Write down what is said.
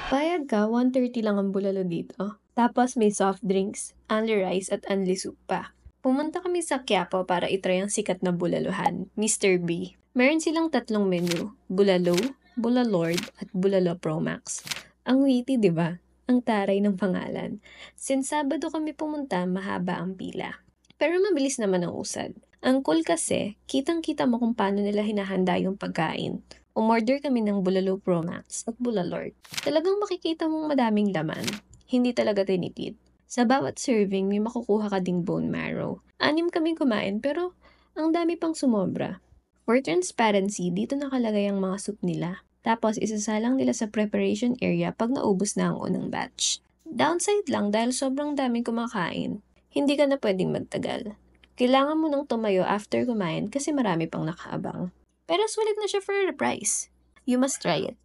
Bayad ka, 130 lang ang bulalo dito. Tapos may soft drinks, only rice at only soup pa. Pumunta kami sa Quiapo para itry ang sikat na bulaluhan, Mr. B. Meron silang tatlong menu, Bulalo, Bulalord at Bulalo Pro Max. Ang witty, di ba? Ang taray ng pangalan. Since Sabado kami pumunta, mahaba ang pila. Pero mabilis naman ang usad. Ang cool kasi, kitang-kita mo kung paano nila hinahanda yung pagkain. Umorder kami ng Bulalo Pro Max at Bulalord. Talagang makikita mong madaming laman. Hindi talaga tinipid. Sa bawat serving, may makukuha ka ding bone marrow. 6 kaming kumain pero ang dami pang sumobra. For transparency, dito nakalagay ang mga soup nila. Tapos isasalang nila sa preparation area pag naubos na ang unang batch. Downside lang dahil sobrang daming kumakain, hindi ka na pwedeng magtagal. Kailangan mo nang tumayo after kumain kasi marami pang nakaabang. Pero sulit na siya for the price. You must try it.